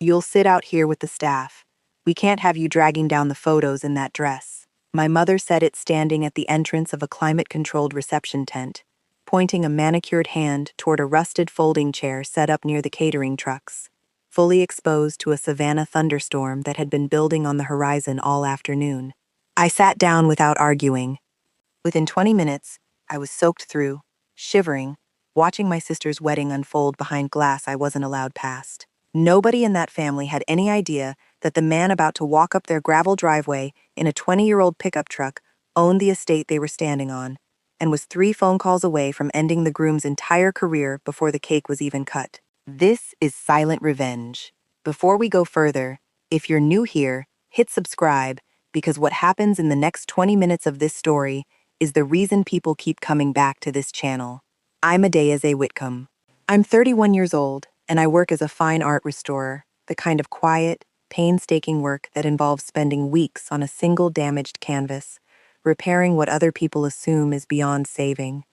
You'll sit out here with the staff. We can't have you dragging down the photos in that dress. My mother said it standing at the entrance of a climate-controlled reception tent, pointing a manicured hand toward a rusted folding chair set up near the catering trucks, fully exposed to a Savannah thunderstorm that had been building on the horizon all afternoon. I sat down without arguing. Within 20 minutes, I was soaked through, shivering, watching my sister's wedding unfold behind glass I wasn't allowed past. Nobody in that family had any idea that the man about to walk up their gravel driveway in a 20-year-old pickup truck owned the estate they were standing on, and was 3 phone calls away from ending the groom's entire career before the cake was even cut. This is silent revenge. Before we go further, if you're new here, hit subscribe, because what happens in the next 20 minutes of this story is the reason people keep coming back to this channel. I'm Adeyeze Whitcomb. I'm 31 years old, and I work as a fine art restorer, the kind of quiet, painstaking work that involves spending weeks on a single damaged canvas, repairing what other people assume is beyond saving.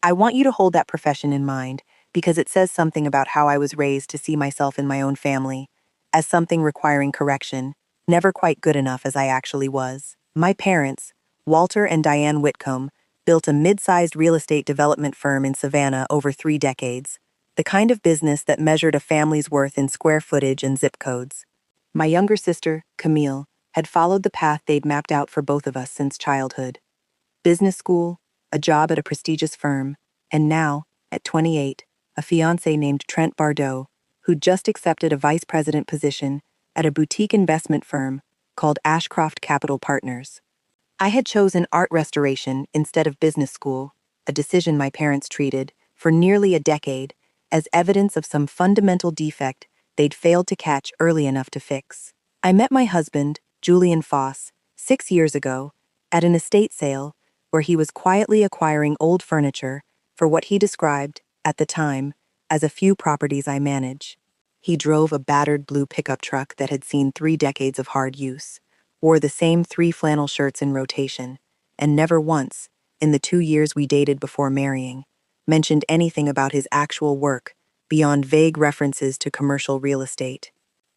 I want you to hold that profession in mind, because it says something about how I was raised to see myself in my own family, as something requiring correction, never quite good enough as I actually was. My parents, Walter and Diane Whitcomb, built a mid-sized real estate development firm in Savannah over 3 decades, the kind of business that measured a family's worth in square footage and zip codes. My younger sister, Camille, had followed the path they'd mapped out for both of us since childhood. Business school, a job at a prestigious firm, and now, at 28, a fiancé named Trent Bardot, who'd just accepted a vice president position at a boutique investment firm called Ashcroft Capital Partners. I had chosen art restoration instead of business school, a decision my parents treated, for nearly a decade, as evidence of some fundamental defect they'd failed to catch early enough to fix. I met my husband, Julian Foss, 6 years ago, at an estate sale where he was quietly acquiring old furniture for what he described, at the time, as a few properties I manage. He drove a battered blue pickup truck that had seen 3 decades of hard use, wore the same 3 flannel shirts in rotation, and never once, in the 2 years we dated before marrying, mentioned anything about his actual work beyond vague references to commercial real estate.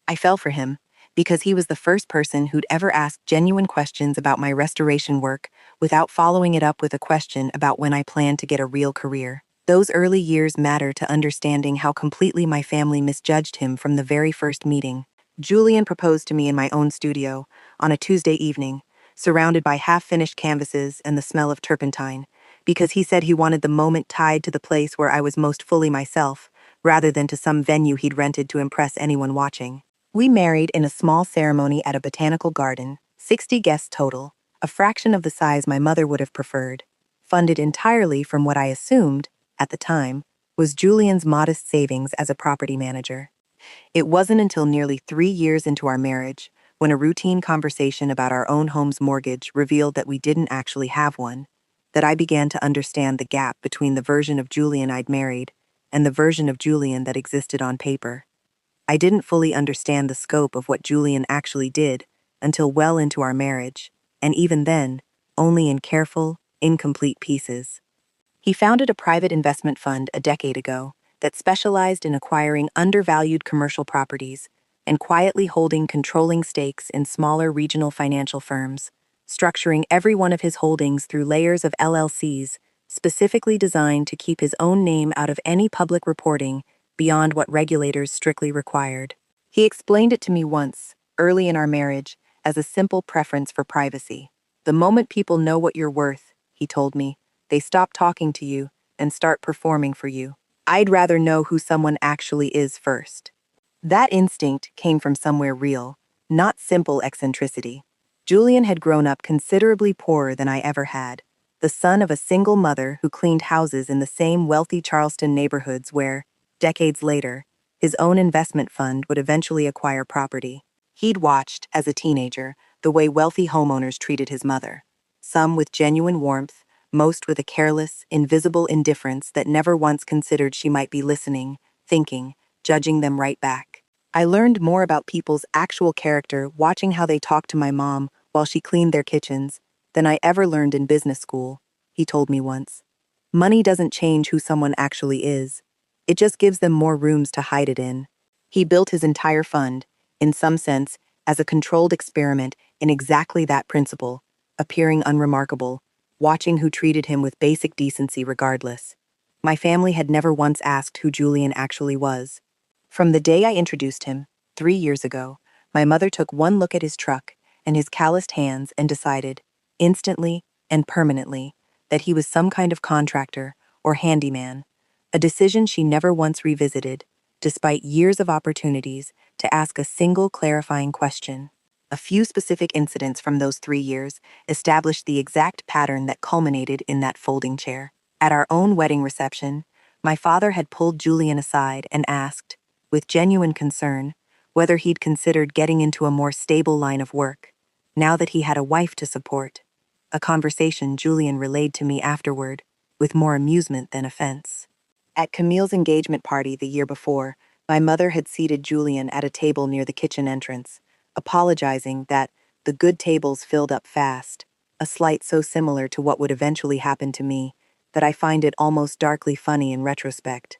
I fell for him because he was the first person who'd ever asked genuine questions about my restoration work without following it up with a question about when I planned to get a real career. Those early years matter to understanding how completely my family misjudged him from the very first meeting. Julian proposed to me in my own studio on a Tuesday evening, surrounded by half-finished canvases and the smell of turpentine, because he said he wanted the moment tied to the place where I was most fully myself, rather than to some venue he'd rented to impress anyone watching. We married in a small ceremony at a botanical garden, 60 guests total, a fraction of the size my mother would have preferred, funded entirely from what I assumed, at the time, was Julian's modest savings as a property manager. It wasn't until nearly 3 years into our marriage, when a routine conversation about our own home's mortgage revealed that we didn't actually have one, that I began to understand the gap between the version of Julian I'd married and the version of Julian that existed on paper. I didn't fully understand the scope of what Julian actually did until well into our marriage, and even then, only in careful, incomplete pieces. He founded a private investment fund a decade ago that specialized in acquiring undervalued commercial properties and quietly holding controlling stakes in smaller regional financial firms, structuring every one of his holdings through layers of LLCs specifically designed to keep his own name out of any public reporting beyond what regulators strictly required. He explained it to me once, early in our marriage, as a simple preference for privacy. The moment people know what you're worth, he told me, they stop talking to you and start performing for you. I'd rather know who someone actually is first. That instinct came from somewhere real, not simple eccentricity. Julian had grown up considerably poorer than I ever had, the son of a single mother who cleaned houses in the same wealthy Charleston neighborhoods where, decades later, his own investment fund would eventually acquire property. He'd watched, as a teenager, the way wealthy homeowners treated his mother, some with genuine warmth, most with a careless, invisible indifference that never once considered she might be listening, thinking, judging them right back. I learned more about people's actual character watching how they talked to my mom while she cleaned their kitchens than I ever learned in business school, he told me once. Money doesn't change who someone actually is. It just gives them more rooms to hide it in. He built his entire fund, in some sense, as a controlled experiment in exactly that principle, appearing unremarkable, watching who treated him with basic decency regardless. My family had never once asked who Julian actually was. From the day I introduced him, 3 years ago, my mother took one look at his truck and his calloused hands and decided, instantly and permanently, that he was some kind of contractor or handyman, a decision she never once revisited, despite years of opportunities to ask a single clarifying question. A few specific incidents from those 3 years established the exact pattern that culminated in that folding chair. At our own wedding reception, my father had pulled Julian aside and asked, with genuine concern, whether he'd considered getting into a more stable line of work, now that he had a wife to support. A conversation Julian relayed to me afterward, with more amusement than offense. At Camille's engagement party the year before, my mother had seated Julian at a table near the kitchen entrance, apologizing that the good tables filled up fast, a slight so similar to what would eventually happen to me that I find it almost darkly funny in retrospect.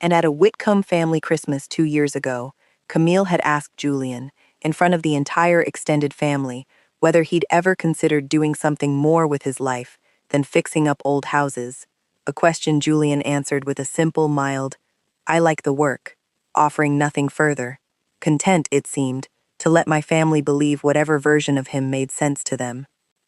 And at a Whitcomb family Christmas 2 years ago, Camille had asked Julian, in front of the entire extended family, whether he'd ever considered doing something more with his life than fixing up old houses, a question Julian answered with a simple, mild, "I like the work," offering nothing further, content, it seemed, to let my family believe whatever version of him made sense to them.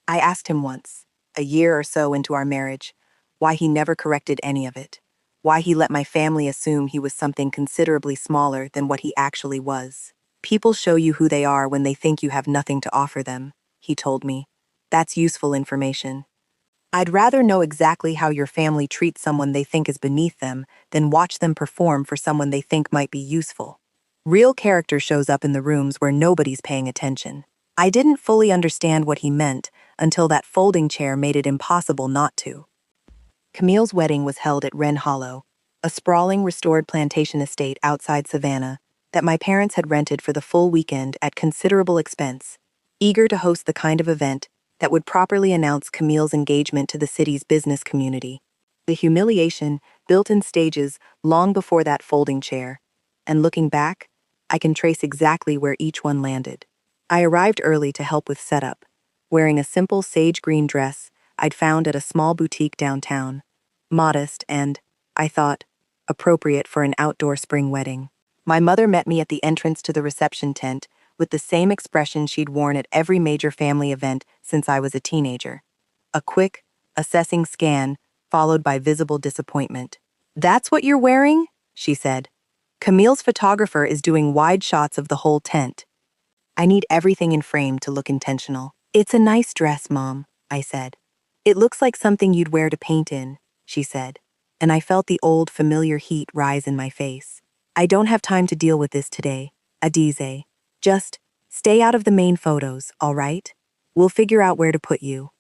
I asked him once, a year or so into our marriage, why he never corrected any of it, why he let my family assume he was something considerably smaller than what he actually was. "People show you who they are when they think you have nothing to offer them," he told me. "That's useful information. I'd rather know exactly how your family treats someone they think is beneath them than watch them perform for someone they think might be useful. Real character shows up in the rooms where nobody's paying attention." I didn't fully understand what he meant until that folding chair made it impossible not to. Camille's wedding was held at Wren Hollow, a sprawling restored plantation estate outside Savannah that my parents had rented for the full weekend at considerable expense, eager to host the kind of event that would properly announce Camille's engagement to the city's business community. The humiliation built in stages long before that folding chair, and looking back, I can trace exactly where each one landed. I arrived early to help with setup, wearing a simple sage green dress I'd found at a small boutique downtown, modest and, I thought, appropriate for an outdoor spring wedding. My mother met me at the entrance to the reception tent with the same expression she'd worn at every major family event since I was a teenager. A quick, assessing scan, followed by visible disappointment. "That's what you're wearing?" she said. "Camille's photographer is doing wide shots of the whole tent. I need everything in frame to look intentional." "It's a nice dress, Mom," I said. "It looks like something you'd wear to paint in," she said, and I felt the old familiar heat rise in my face. "I don't have time to deal with this today, Adize. Just stay out of the main photos, all right? We'll figure out where to put you."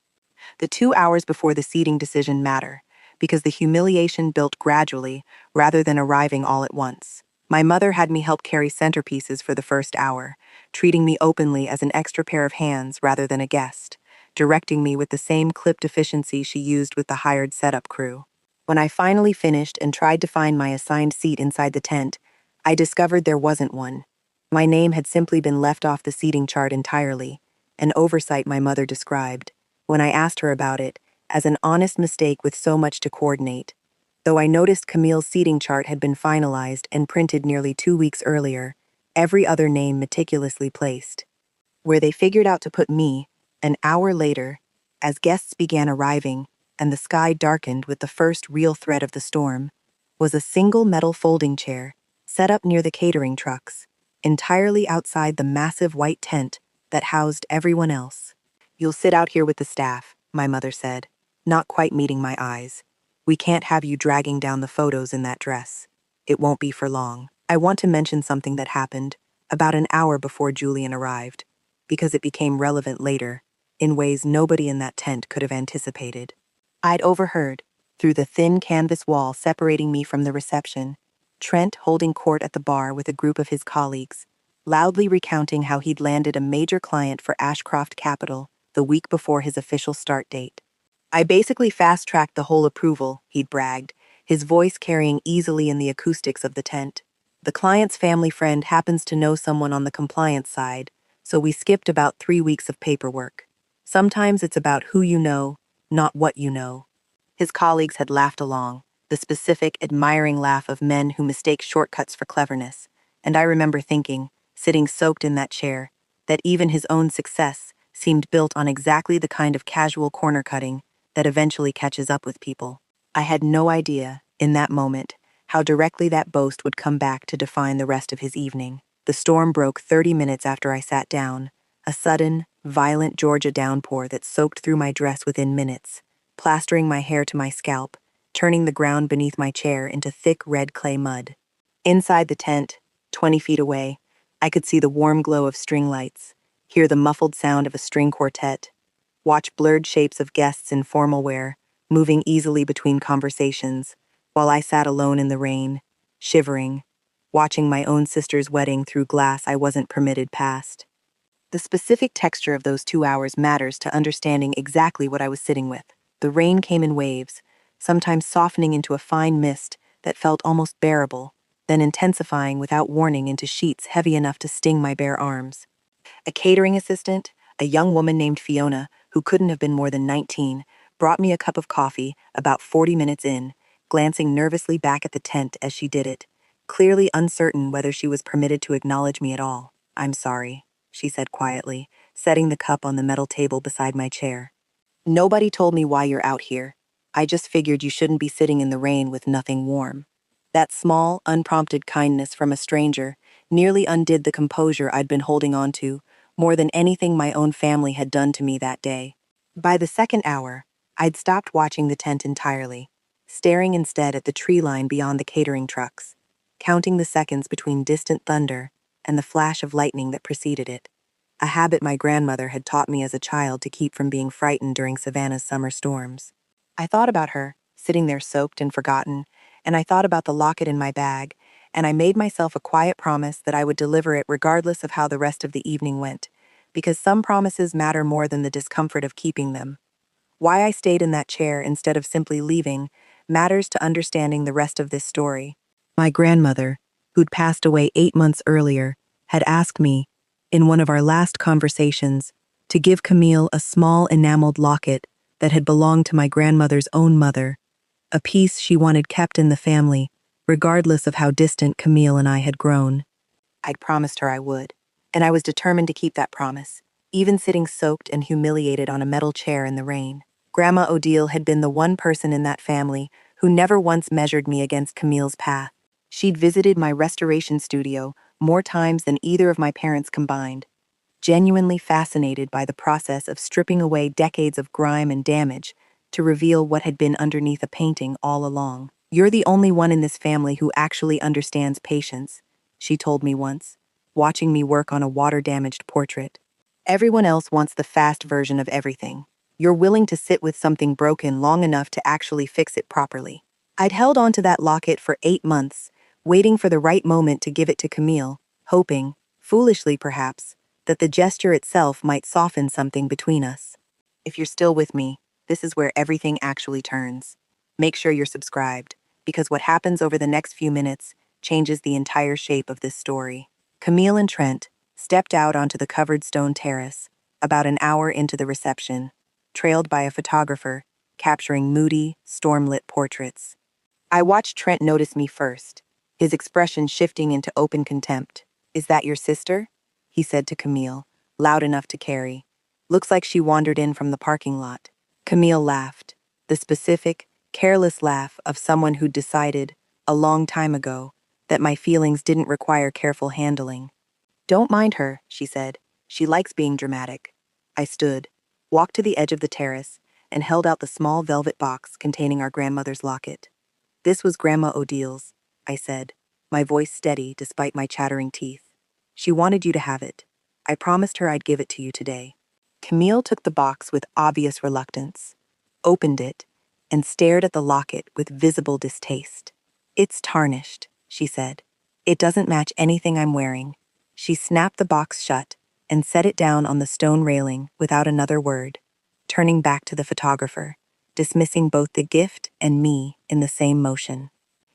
The 2 hours before the seating decision matter, because the humiliation built gradually rather than arriving all at once. My mother had me help carry centerpieces for the first hour, treating me openly as an extra pair of hands rather than a guest, directing me with the same clipped efficiency she used with the hired setup crew. When I finally finished and tried to find my assigned seat inside the tent, I discovered there wasn't one. My name had simply been left off the seating chart entirely, an oversight my mother described, when I asked her about it, as an honest mistake with so much to coordinate. Though I noticed Camille's seating chart had been finalized and printed nearly 2 weeks earlier, every other name meticulously placed. Where they figured out to put me, an hour later, as guests began arriving and the sky darkened with the first real threat of the storm, was a single metal folding chair set up near the catering trucks, entirely outside the massive white tent that housed everyone else. "You'll sit out here with the staff," my mother said, not quite meeting my eyes. "We can't have you dragging down the photos in that dress. It won't be for long." I want to mention something that happened about an hour before Julian arrived, because it became relevant later, in ways nobody in that tent could have anticipated. I'd overheard, through the thin canvas wall separating me from the reception, Trent holding court at the bar with a group of his colleagues, loudly recounting how he'd landed a major client for Ashcroft Capital the week before his official start date. "I basically fast-tracked the whole approval," he'd bragged, his voice carrying easily in the acoustics of the tent. The client's family friend happens to know someone on the compliance side, so we skipped about 3 weeks of paperwork. Sometimes it's about who you know, not what you know. His colleagues had laughed along, the specific, admiring laugh of men who mistake shortcuts for cleverness, and I remember thinking, sitting soaked in that chair, that even his own success seemed built on exactly the kind of casual corner cutting that eventually catches up with people. I had no idea, in that moment, how directly that boast would come back to define the rest of his evening. The storm broke 30 minutes after I sat down, a sudden, violent Georgia downpour that soaked through my dress within minutes, plastering my hair to my scalp, turning the ground beneath my chair into thick red clay mud. Inside the tent, 20 feet away, I could see the warm glow of string lights, hear the muffled sound of a string quartet, watch blurred shapes of guests in formal wear, moving easily between conversations, while I sat alone in the rain, shivering, watching my own sister's wedding through glass I wasn't permitted past. The specific texture of those 2 hours matters to understanding exactly what I was sitting with. The rain came in waves, sometimes softening into a fine mist that felt almost bearable, then intensifying without warning into sheets heavy enough to sting my bare arms. A catering assistant, a young woman named Fiona, who couldn't have been more than 19, brought me a cup of coffee about 40 minutes in, glancing nervously back at the tent as she did it, clearly uncertain whether she was permitted to acknowledge me at all. "I'm sorry," she said quietly, setting the cup on the metal table beside my chair. "Nobody told me why you're out here. I just figured you shouldn't be sitting in the rain with nothing warm." That small, unprompted kindness from a stranger nearly undid the composure I'd been holding on to, more than anything my own family had done to me that day. By the second hour, I'd stopped watching the tent entirely, staring instead at the tree line beyond the catering trucks, counting the seconds between distant thunder and the flash of lightning that preceded it, a habit my grandmother had taught me as a child to keep from being frightened during Savannah's summer storms. I thought about her, sitting there soaked and forgotten, and I thought about the locket in my bag, and I made myself a quiet promise that I would deliver it regardless of how the rest of the evening went, because some promises matter more than the discomfort of keeping them. Why I stayed in that chair instead of simply leaving matters to understanding the rest of this story. My grandmother, who'd passed away 8 months earlier, had asked me, in one of our last conversations, to give Camille a small enameled locket that had belonged to my grandmother's own mother, a piece she wanted kept in the family, regardless of how distant Camille and I had grown. I'd promised her I would, and I was determined to keep that promise, even sitting soaked and humiliated on a metal chair in the rain. Grandma Odile had been the one person in that family who never once measured me against Camille's path. She'd visited my restoration studio more times than either of my parents combined, genuinely fascinated by the process of stripping away decades of grime and damage to reveal what had been underneath a painting all along. "You're the only one in this family who actually understands patience," she told me once, watching me work on a water-damaged portrait. "Everyone else wants the fast version of everything. You're willing to sit with something broken long enough to actually fix it properly." I'd held on to that locket for 8 months, waiting for the right moment to give it to Camille, hoping, foolishly perhaps, that the gesture itself might soften something between us. If you're still with me, this is where everything actually turns. Make sure you're subscribed, because what happens over the next few minutes changes the entire shape of this story. Camille and Trent stepped out onto the covered stone terrace, about an hour into the reception, trailed by a photographer, capturing moody, storm-lit portraits. I watched Trent notice me first, his expression shifting into open contempt. "Is that your sister?" he said to Camille, loud enough to carry. "Looks like she wandered in from the parking lot." Camille laughed, the specific, careless laugh of someone who'd decided, a long time ago, that my feelings didn't require careful handling. "Don't mind her," she said. "She likes being dramatic." I stood, walked to the edge of the terrace, and held out the small velvet box containing our grandmother's locket. "This was Grandma Odile's," I said, my voice steady despite my chattering teeth. "She wanted you to have it. I promised her I'd give it to you today." Camille took the box with obvious reluctance, opened it, and stared at the locket with visible distaste. "It's tarnished," she said. "It doesn't match anything I'm wearing." She snapped the box shut and set it down on the stone railing without another word, turning back to the photographer, dismissing both the gift and me in the same motion.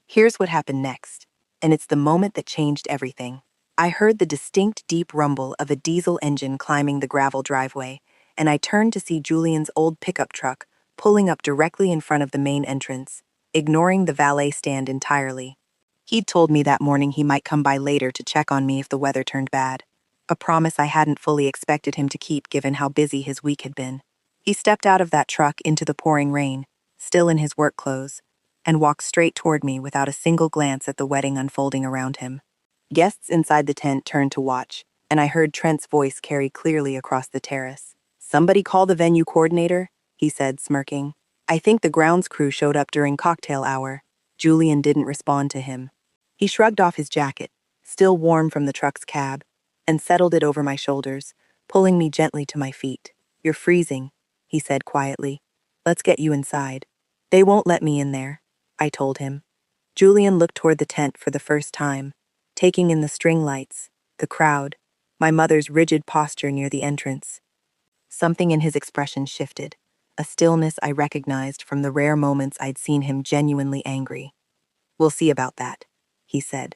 Here's what happened next. and it's the moment that changed everything. I heard the distinct deep rumble of a diesel engine climbing the gravel driveway, and I turned to see Julian's old pickup truck pulling up directly in front of the main entrance, ignoring the valet stand entirely. He'd told me that morning he might come by later to check on me if the weather turned bad, a promise I hadn't fully expected him to keep given how busy his week had been. He stepped out of that truck into the pouring rain, still in his work clothes, and walked straight toward me without a single glance at the wedding unfolding around him. Guests inside the tent turned to watch, and I heard Trent's voice carry clearly across the terrace. "Somebody call the venue coordinator," he said, smirking. "I think the grounds crew showed up during cocktail hour." Julian didn't respond to him. He shrugged off his jacket, still warm from the truck's cab, and settled it over my shoulders, pulling me gently to my feet. "You're freezing," he said quietly. "Let's get you inside." "They won't let me in there," I told him. Julian looked toward the tent for the first time, taking in the string lights, the crowd, my mother's rigid posture near the entrance. Something in his expression shifted, a stillness I recognized from the rare moments I'd seen him genuinely angry. "We'll see about that," he said.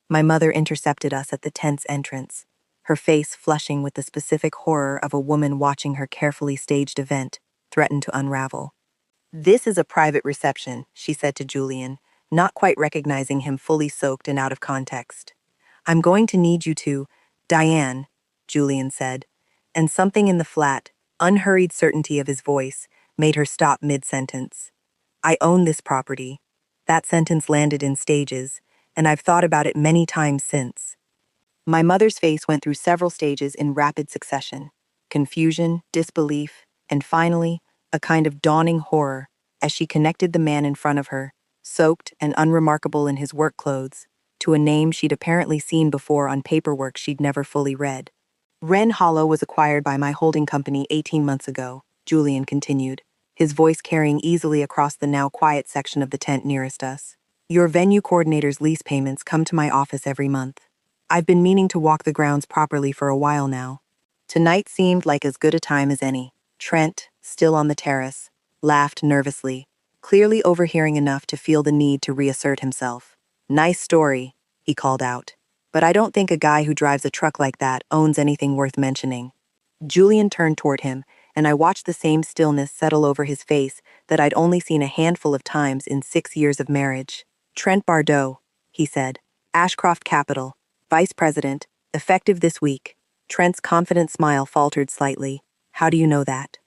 My mother intercepted us at the tent's entrance, her face flushing with the specific horror of a woman watching her carefully staged event threaten to unravel. "This is a private reception," she said to Julian, not quite recognizing him fully soaked and out of context. "I'm going to need you to—" "Diane," Julian said, and something in the flat, unhurried certainty of his voice made her stop mid-sentence. "I own this property." That sentence landed in stages, and I've thought about it many times since. My mother's face went through several stages in rapid succession: confusion, disbelief, and finally, a kind of dawning horror as she connected the man in front of her, soaked and unremarkable in his work clothes, to a name she'd apparently seen before on paperwork she'd never fully read. "Wren Hollow was acquired by my holding company 18 months ago," Julian continued, his voice carrying easily across the now quiet section of the tent nearest us. "Your venue coordinator's lease payments come to my office every month. I've been meaning to walk the grounds properly for a while now. Tonight seemed like as good a time as any." Trent, still on the terrace, laughed nervously, clearly overhearing enough to feel the need to reassert himself. "Nice story," he called out. "But I don't think a guy who drives a truck like that owns anything worth mentioning." Julian turned toward him, and I watched the same stillness settle over his face that I'd only seen a handful of times in 6 years of marriage. "Trent Bardot," he said. "Ashcroft Capital, Vice President, effective this week." Trent's confident smile faltered slightly. "How do you know that?"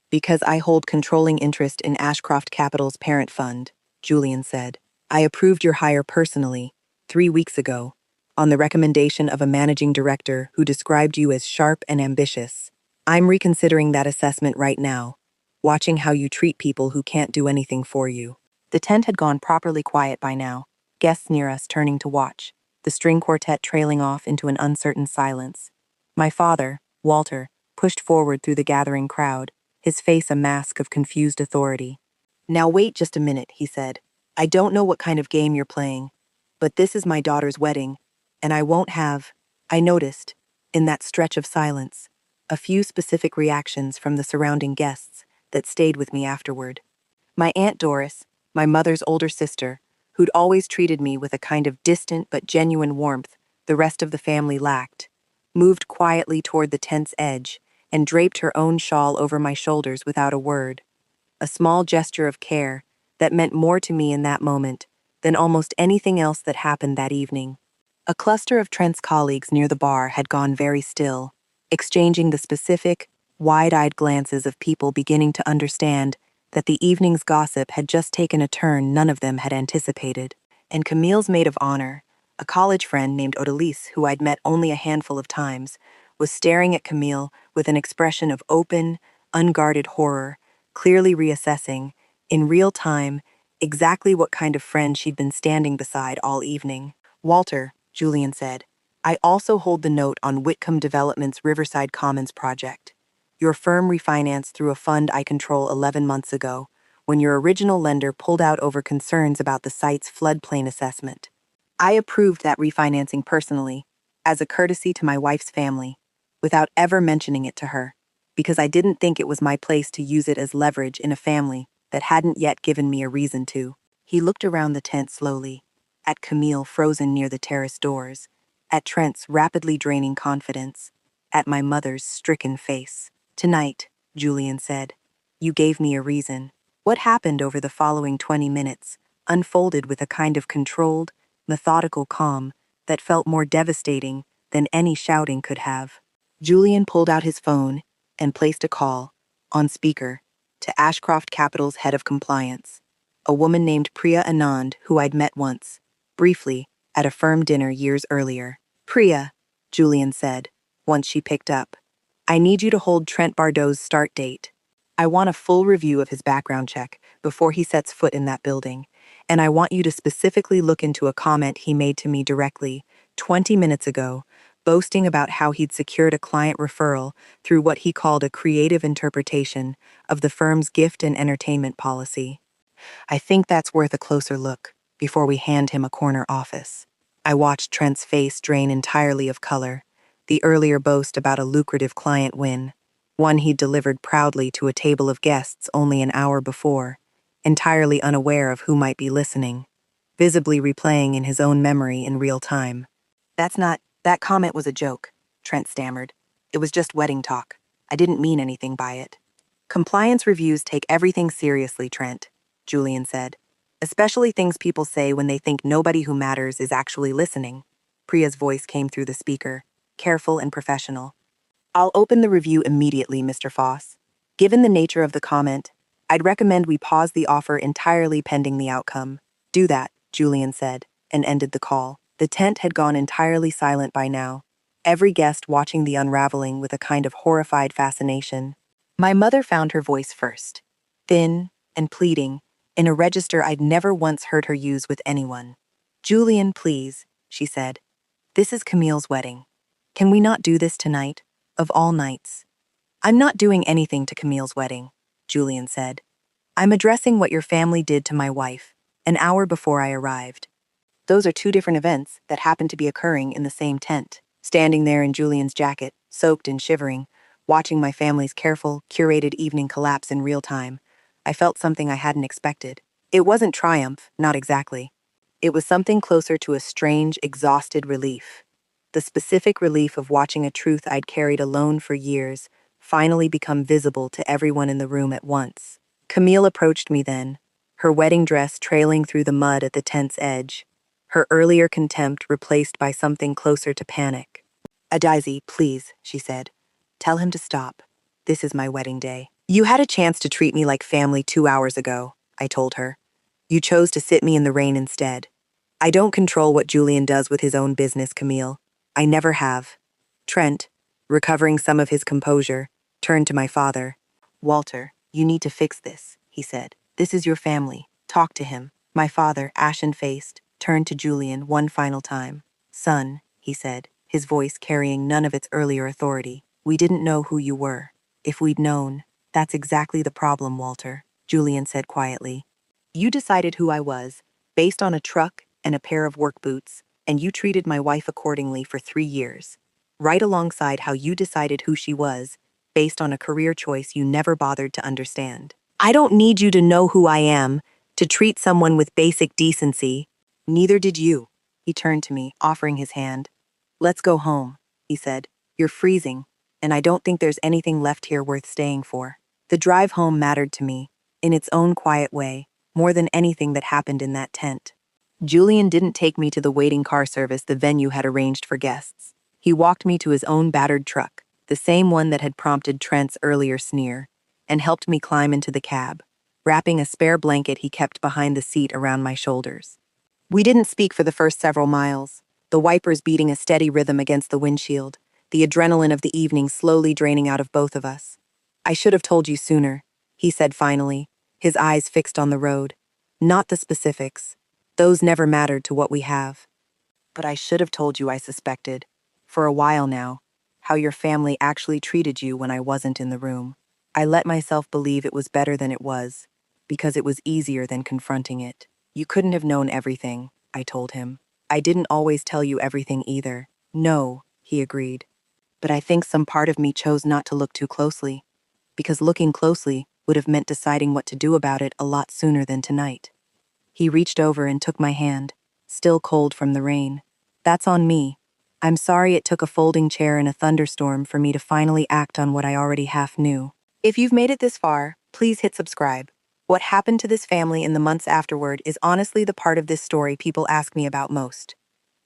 "Because I hold controlling interest in Ashcroft Capital's parent fund," Julian said. "I approved your hire personally, 3 weeks ago, on the recommendation of a managing director who described you as sharp and ambitious. I'm reconsidering that assessment right now, watching how you treat people who can't do anything for you." The tent had gone properly quiet by now, guests near us turning to watch, the string quartet trailing off into an uncertain silence. My father, Walter, pushed forward through the gathering crowd, his face a mask of confused authority. "Now wait just a minute," he said. "I don't know what kind of game you're playing, but this is my daughter's wedding, and I won't have—" I noticed, in that stretch of silence, a few specific reactions from the surrounding guests that stayed with me afterward. My Aunt Doris, my mother's older sister, who'd always treated me with a kind of distant but genuine warmth the rest of the family lacked, moved quietly toward the tent's edge and draped her own shawl over my shoulders without a word, a small gesture of care that meant more to me in that moment than almost anything else that happened that evening. A cluster of Trent's colleagues near the bar had gone very still, exchanging the specific, wide-eyed glances of people beginning to understand that the evening's gossip had just taken a turn none of them had anticipated. And Camille's maid of honor, a college friend named Odalise who I'd met only a handful of times, was staring at Camille with an expression of open, unguarded horror, clearly reassessing, in real time, exactly what kind of friend she'd been standing beside all evening. "Walter," Julian said, "I also hold the note on Whitcomb Development's Riverside Commons project. Your firm refinanced through a fund I control 11 months ago, when your original lender pulled out over concerns about the site's floodplain assessment. I approved that refinancing personally, as a courtesy to my wife's family, without ever mentioning it to her, because I didn't think it was my place to use it as leverage in a family that hadn't yet given me a reason to." He looked around the tent slowly, at Camille frozen near the terrace doors, at Trent's rapidly draining confidence, at my mother's stricken face. "Tonight," Julian said, "you gave me a reason." What happened over the following 20 minutes unfolded with a kind of controlled, methodical calm that felt more devastating than any shouting could have. Julian pulled out his phone and placed a call, on speaker, to Ashcroft Capital's head of compliance, a woman named Priya Anand who I'd met once, briefly, at a firm dinner years earlier. "Priya," Julian said, once she picked up, "I need you to hold Trent Bardot's start date. I want a full review of his background check before he sets foot in that building, and I want you to specifically look into a comment he made to me directly, 20 minutes ago, boasting about how he'd secured a client referral through what he called a creative interpretation of the firm's gift and entertainment policy. I think that's worth a closer look before we hand him a corner office." I watched Trent's face drain entirely of color, the earlier boast about a lucrative client win, one he'd delivered proudly to a table of guests only an hour before, entirely unaware of who might be listening, visibly replaying in his own memory in real time. That comment was a joke," Trent stammered. "It was just wedding talk. I didn't mean anything by it." "Compliance reviews take everything seriously, Trent," Julian said. "Especially things people say when they think nobody who matters is actually listening." Priya's voice came through the speaker, careful and professional. "I'll open the review immediately, Mr. Foss. Given the nature of the comment, I'd recommend we pause the offer entirely pending the outcome." "Do that," Julian said, and ended the call. The tent had gone entirely silent by now, every guest watching the unraveling with a kind of horrified fascination. My mother found her voice first, thin and pleading, in a register I'd never once heard her use with anyone. "Julian, please," she said. "This is Camille's wedding. Can we not do this tonight, of all nights?" "I'm not doing anything to Camille's wedding," Julian said. "I'm addressing what your family did to my wife, an hour before I arrived." Those are two different events that happened to be occurring in the same tent. Standing there in Julian's jacket, soaked and shivering, watching my family's careful, curated evening collapse in real time, I felt something I hadn't expected. It wasn't triumph, not exactly. It was something closer to a strange, exhausted relief. The specific relief of watching a truth I'd carried alone for years finally become visible to everyone in the room at once. Camille approached me then, her wedding dress trailing through the mud at the tent's edge, her earlier contempt replaced by something closer to panic. "Adizi, please," she said. "Tell him to stop. This is my wedding day." "You had a chance to treat me like family 2 hours ago," I told her. "You chose to sit me in the rain instead. I don't control what Julian does with his own business, Camille. I never have." Trent, recovering some of his composure, turned to my father. "Walter, you need to fix this," he said. "This is your family. Talk to him." My father, ashen-faced, turned to Julian one final time. "Son," he said, his voice carrying none of its earlier authority, "we didn't know who you were. If we'd known, that's exactly the problem, Walter," Julian said quietly. "You decided who I was, based on a truck and a pair of work boots, and you treated my wife accordingly for 3 years, right alongside how you decided who she was, based on a career choice you never bothered to understand. I don't need you to know who I am, to treat someone with basic decency. Neither did you." He turned to me, offering his hand. "Let's go home," he said. "You're freezing, and I don't think there's anything left here worth staying for." The drive home mattered to me, in its own quiet way, more than anything that happened in that tent. Julian didn't take me to the waiting car service the venue had arranged for guests. He walked me to his own battered truck, the same one that had prompted Trent's earlier sneer, and helped me climb into the cab, wrapping a spare blanket he kept behind the seat around my shoulders. We didn't speak for the first several miles, the wipers beating a steady rhythm against the windshield, the adrenaline of the evening slowly draining out of both of us. "I should have told you sooner," he said finally, his eyes fixed on the road. "Not the specifics. Those never mattered to what we have. But I should have told you I suspected, for a while now, how your family actually treated you when I wasn't in the room. I let myself believe it was better than it was, because it was easier than confronting it. You couldn't have known everything," I told him. "I didn't always tell you everything either." "No," he agreed. "But I think some part of me chose not to look too closely, because looking closely would have meant deciding what to do about it a lot sooner than tonight." He reached over and took my hand, still cold from the rain. That's on me. I'm sorry it took a folding chair and a thunderstorm for me to finally act on what I already half knew. If you've made it this far, please hit subscribe. What happened to this family in the months afterward is honestly the part of this story people ask me about most.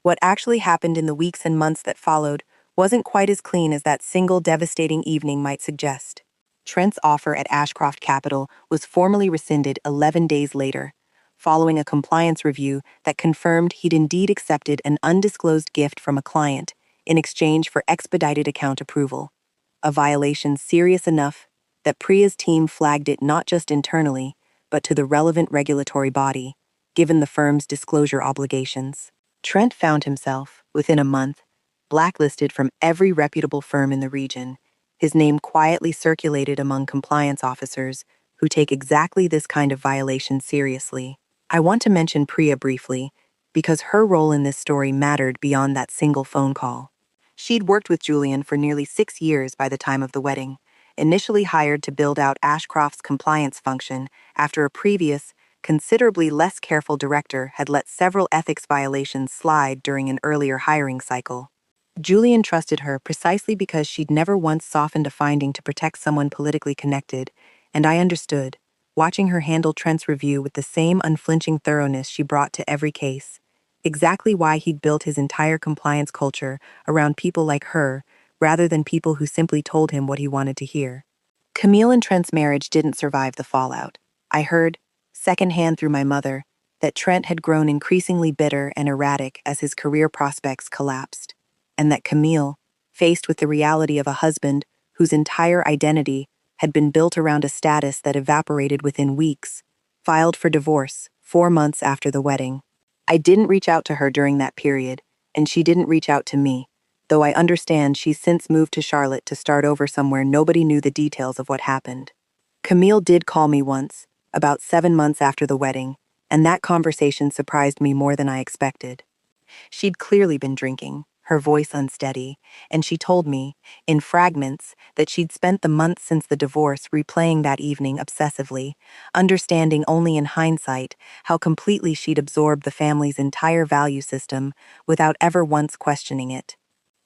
What actually happened in the weeks and months that followed wasn't quite as clean as that single devastating evening might suggest. Trent's offer at Ashcroft Capital was formally rescinded 11 days later, following a compliance review that confirmed he'd indeed accepted an undisclosed gift from a client in exchange for expedited account approval, a violation serious enough that Priya's team flagged it not just internally, but to the relevant regulatory body, given the firm's disclosure obligations. Trent found himself, within a month, blacklisted from every reputable firm in the region, his name quietly circulated among compliance officers who take exactly this kind of violation seriously. I want to mention Priya briefly, because her role in this story mattered beyond that single phone call. She'd worked with Julian for nearly 6 years by the time of the wedding, initially hired to build out Ashcroft's compliance function after a previous, considerably less careful director had let several ethics violations slide during an earlier hiring cycle. Julian trusted her precisely because she'd never once softened a finding to protect someone politically connected, and I understood, watching her handle Trent's review with the same unflinching thoroughness she brought to every case, exactly why he'd built his entire compliance culture around people like her, rather than people who simply told him what he wanted to hear. Camille and Trent's marriage didn't survive the fallout. I heard, secondhand through my mother, that Trent had grown increasingly bitter and erratic as his career prospects collapsed, and that Camille, faced with the reality of a husband whose entire identity had been built around a status that evaporated within weeks, filed for divorce 4 months after the wedding. I didn't reach out to her during that period, and she didn't reach out to me, though I understand she's since moved to Charlotte to start over somewhere nobody knew the details of what happened. Camille did call me once, about 7 months after the wedding, and that conversation surprised me more than I expected. She'd clearly been drinking, her voice unsteady, and she told me, in fragments, that she'd spent the months since the divorce replaying that evening obsessively, understanding only in hindsight how completely she'd absorbed the family's entire value system without ever once questioning it.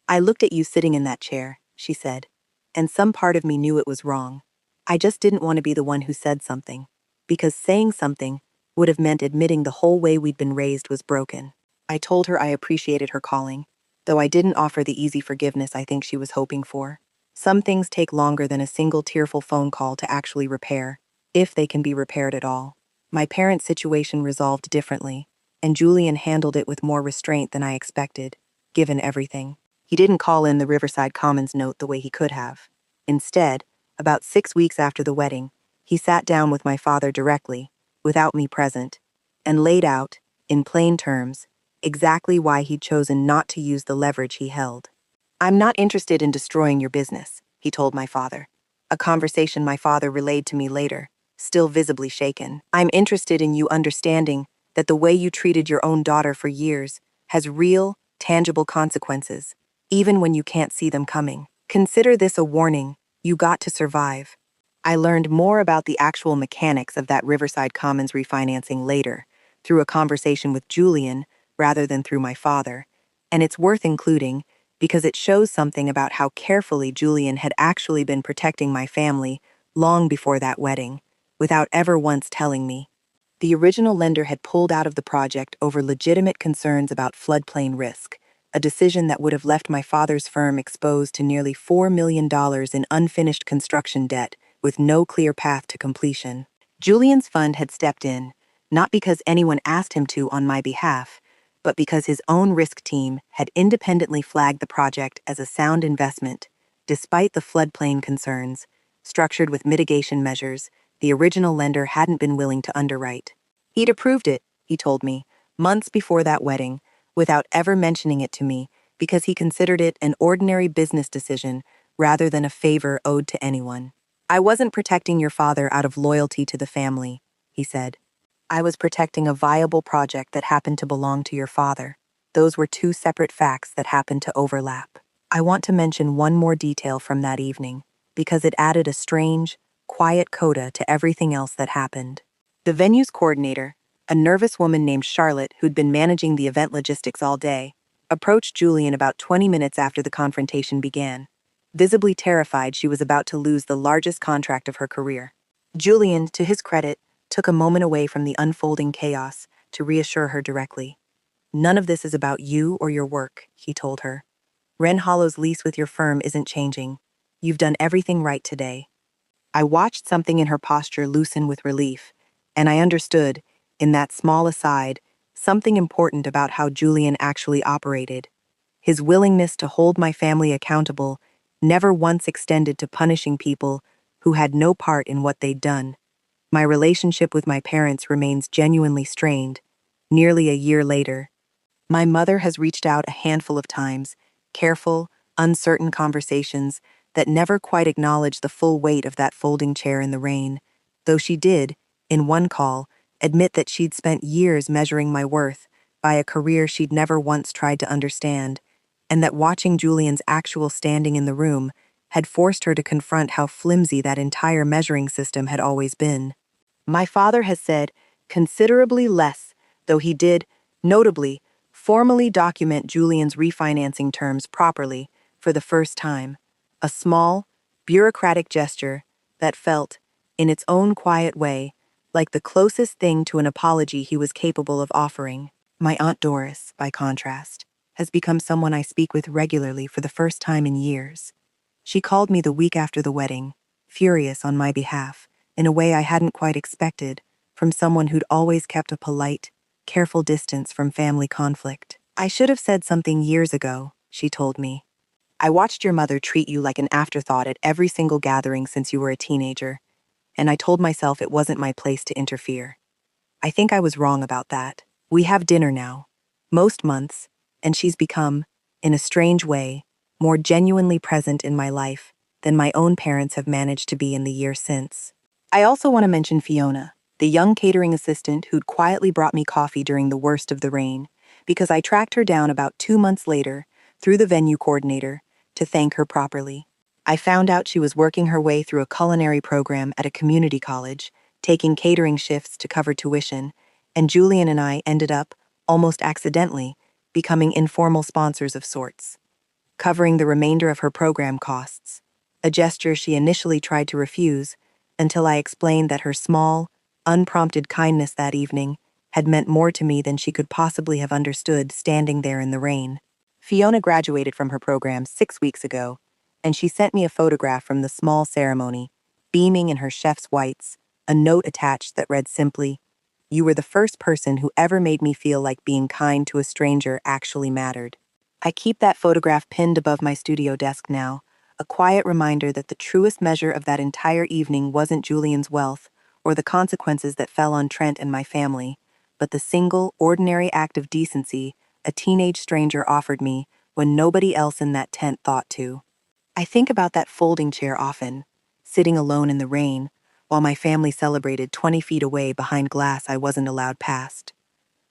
I looked at you sitting in that chair, she said, and some part of me knew it was wrong. I just didn't want to be the one who said something, because saying something would have meant admitting the whole way we'd been raised was broken. I told her I appreciated her calling, though I didn't offer the easy forgiveness I think she was hoping for. Some things take longer than a single tearful phone call to actually repair, if they can be repaired at all. My parents' situation resolved differently, and Julian handled it with more restraint than I expected, given everything. He didn't call in the Riverside Commons note the way he could have. Instead, about 6 weeks after the wedding, he sat down with my father directly, without me present, and laid out, in plain terms, exactly why he'd chosen not to use the leverage he held. "I'm not interested in destroying your business," he told my father, a conversation my father relayed to me later, still visibly shaken. "I'm interested in you understanding that the way you treated your own daughter for years has real, tangible consequences, even when you can't see them coming. Consider this a warning. You got to survive." I learned more about the actual mechanics of that Riverside Commons refinancing later, through a conversation with Julian rather than through my father, and it's worth including because it shows something about how carefully Julian had actually been protecting my family long before that wedding, without ever once telling me. The original lender had pulled out of the project over legitimate concerns about floodplain risk, a decision that would have left my father's firm exposed to nearly $4 million in unfinished construction debt with no clear path to completion. Julian's fund had stepped in, not because anyone asked him to on my behalf, but because his own risk team had independently flagged the project as a sound investment, despite the floodplain concerns, structured with mitigation measures the original lender hadn't been willing to underwrite. He'd approved it, he told me, months before that wedding, without ever mentioning it to me, because he considered it an ordinary business decision rather than a favor owed to anyone. "I wasn't protecting your father out of loyalty to the family," he said. "I was protecting a viable project that happened to belong to your father. Those were two separate facts that happened to overlap." I want to mention one more detail from that evening, because it added a strange, quiet coda to everything else that happened. The venue's coordinator, A nervous woman named Charlotte, who'd been managing the event logistics all day, approached Julian about 20 minutes after the confrontation began. Visibly terrified she was about to lose the largest contract of her career. Julian, to his credit, took a moment away from the unfolding chaos to reassure her directly. "None of this is about you or your work," he told her. "Wren Hollow's lease with your firm isn't changing. You've done everything right today." I watched something in her posture loosen with relief, and I understood, in that small aside, something important about how Julian actually operated. His willingness to hold my family accountable never once extended to punishing people who had no part in what they'd done. My relationship with my parents remains genuinely strained, nearly a year later. My mother has reached out a handful of times, careful, uncertain conversations that never quite acknowledge the full weight of that folding chair in the rain, though she did, in one call, admit that she'd spent years measuring my worth by a career she'd never once tried to understand, and that watching Julian's actual standing in the room had forced her to confront how flimsy that entire measuring system had always been. My father has said considerably less, though he did, notably, formally document Julian's refinancing terms properly for the first time, a small, bureaucratic gesture that felt, in its own quiet way, like the closest thing to an apology he was capable of offering. My Aunt Doris, by contrast, has become someone I speak with regularly for the first time in years. She called me the week after the wedding, furious on my behalf, in a way I hadn't quite expected, from someone who'd always kept a polite, careful distance from family conflict. "I should have said something years ago," she told me. "I watched your mother treat you like an afterthought at every single gathering since you were a teenager, and I told myself it wasn't my place to interfere. I think I was wrong about that. We have dinner now, most months, and she's become, in a strange way, more genuinely present in my life than my own parents have managed to be in the year since." I also want to mention Fiona, the young catering assistant who'd quietly brought me coffee during the worst of the rain, because I tracked her down about 2 months later, through the venue coordinator, to thank her properly. I found out she was working her way through a culinary program at a community college, taking catering shifts to cover tuition, and Julian and I ended up, almost accidentally, becoming informal sponsors of sorts, covering the remainder of her program costs, a gesture she initially tried to refuse, until I explained that her small, unprompted kindness that evening had meant more to me than she could possibly have understood standing there in the rain. Fiona graduated from her program 6 weeks ago, and she sent me a photograph from the small ceremony, beaming in her chef's whites, a note attached that read simply, "You were the first person who ever made me feel like being kind to a stranger actually mattered." I keep that photograph pinned above my studio desk now, a quiet reminder that the truest measure of that entire evening wasn't Julian's wealth or the consequences that fell on Trent and my family, but the single, ordinary act of decency a teenage stranger offered me when nobody else in that tent thought to. I think about that folding chair often, sitting alone in the rain, while my family celebrated 20 feet away behind glass I wasn't allowed past.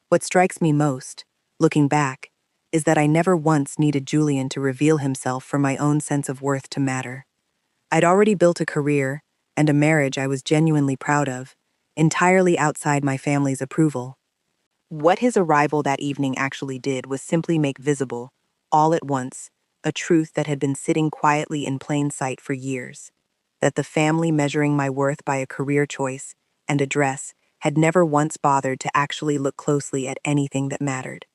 What strikes me most, looking back, is that I never once needed Julian to reveal himself for my own sense of worth to matter. I'd already built a career and a marriage I was genuinely proud of, entirely outside my family's approval. What his arrival that evening actually did was simply make visible, all at once, a truth that had been sitting quietly in plain sight for years, that the family measuring my worth by a career choice and a dress had never once bothered to actually look closely at anything that mattered.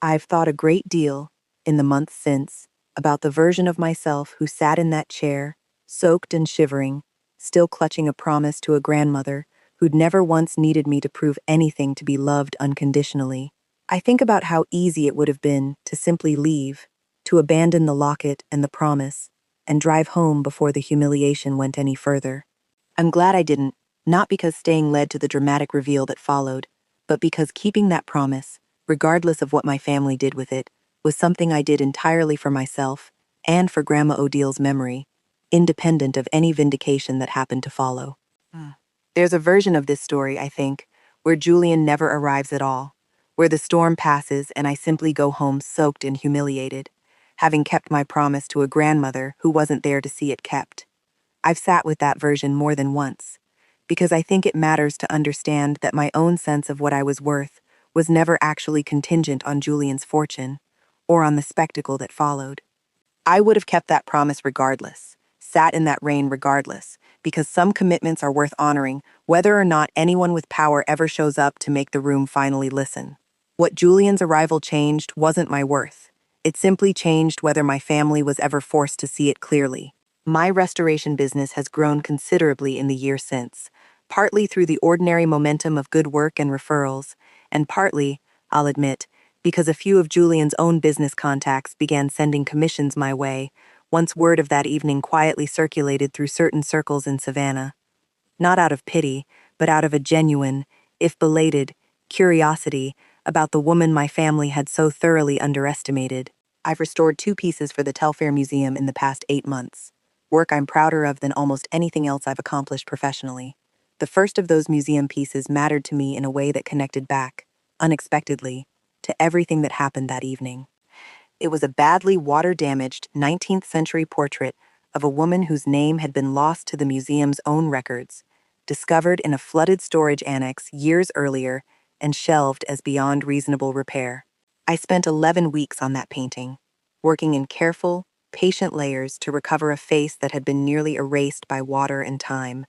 I've thought a great deal, in the months since, about the version of myself who sat in that chair, soaked and shivering, still clutching a promise to a grandmother who'd never once needed me to prove anything to be loved unconditionally. I think about how easy it would have been to simply leave, to abandon the locket and the promise, and drive home before the humiliation went any further. I'm glad I didn't, not because staying led to the dramatic reveal that followed, but because keeping that promise, regardless of what my family did with it, was something I did entirely for myself and for Grandma Odile memory, independent of any vindication that happened to follow. There's a version of this story, I think, where Julian never arrives at all, where the storm passes and I simply go home soaked and humiliated, having kept my promise to a grandmother who wasn't there to see it kept. I've sat with that version more than once, because I think it matters to understand that my own sense of what I was worth was never actually contingent on Julian's fortune or on the spectacle that followed. I would have kept that promise regardless, sat in that rain regardless, because some commitments are worth honoring, whether or not anyone with power ever shows up to make the room finally listen. What Julian's arrival changed wasn't my worth. It simply changed whether my family was ever forced to see it clearly. My restoration business has grown considerably in the year since, partly through the ordinary momentum of good work and referrals, and partly, I'll admit, because a few of Julian's own business contacts began sending commissions my way, once word of that evening quietly circulated through certain circles in Savannah. Not out of pity, but out of a genuine, if belated, curiosity about the woman my family had so thoroughly underestimated. I've restored 2 pieces for the Telfair Museum in the past 8 months, work I'm prouder of than almost anything else I've accomplished professionally. The first of those museum pieces mattered to me in a way that connected back, unexpectedly, to everything that happened that evening. It was a badly water-damaged 19th century portrait of a woman whose name had been lost to the museum's own records, discovered in a flooded storage annex years earlier and shelved as beyond reasonable repair. I spent 11 weeks on that painting, working in careful, patient layers to recover a face that had been nearly erased by water and time.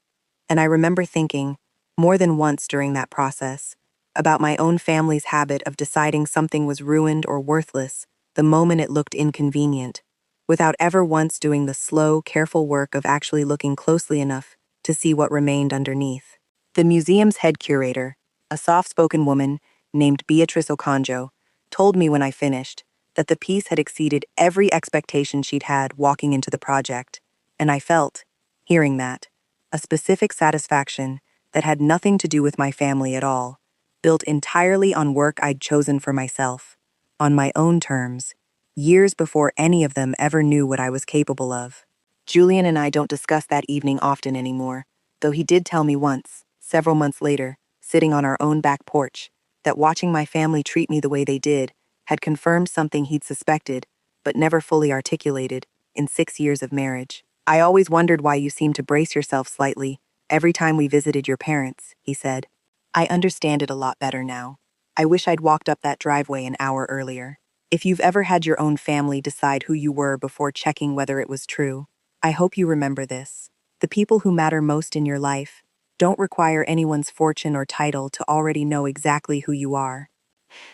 And I remember thinking, more than once during that process, about my own family's habit of deciding something was ruined or worthless the moment it looked inconvenient, without ever once doing the slow, careful work of actually looking closely enough to see what remained underneath. The museum's head curator, a soft-spoken woman named Beatrice Okonjo, told me when I finished that the piece had exceeded every expectation she'd had walking into the project, and I felt, hearing that, a specific satisfaction that had nothing to do with my family at all, built entirely on work I'd chosen for myself, on my own terms, years before any of them ever knew what I was capable of. Julian and I don't discuss that evening often anymore, though he did tell me once, several months later, sitting on our own back porch, that watching my family treat me the way they did had confirmed something he'd suspected, but never fully articulated, in 6 years of marriage. I always wondered why you seemed to brace yourself slightly every time we visited your parents, he said. I understand it a lot better now. I wish I'd walked up that driveway an hour earlier. If you've ever had your own family decide who you were before checking whether it was true, I hope you remember this. The people who matter most in your life don't require anyone's fortune or title to already know exactly who you are.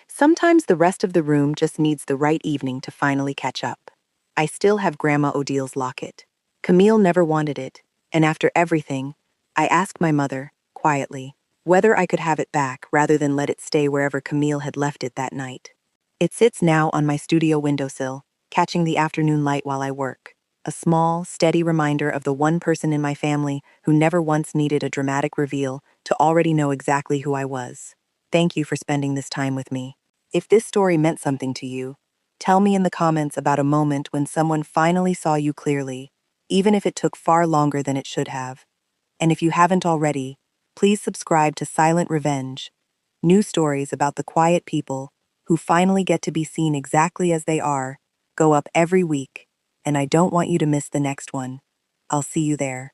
Sometimes the rest of the room just needs the right evening to finally catch up. I still have Grandma Odil's locket. Camille never wanted it, and after everything, I asked my mother, quietly, whether I could have it back rather than let it stay wherever Camille had left it that night. It sits now on my studio windowsill, catching the afternoon light while I work. A small, steady reminder of the one person in my family who never once needed a dramatic reveal to already know exactly who I was. Thank you for spending this time with me. If this story meant something to you, tell me in the comments about a moment when someone finally saw you clearly, even if it took far longer than it should have. And if you haven't already, please subscribe to Silent Revenge, new stories about the quiet people who finally get to be seen exactly as they are, go up every week, and I don't want you to miss the next one. I'll see you there.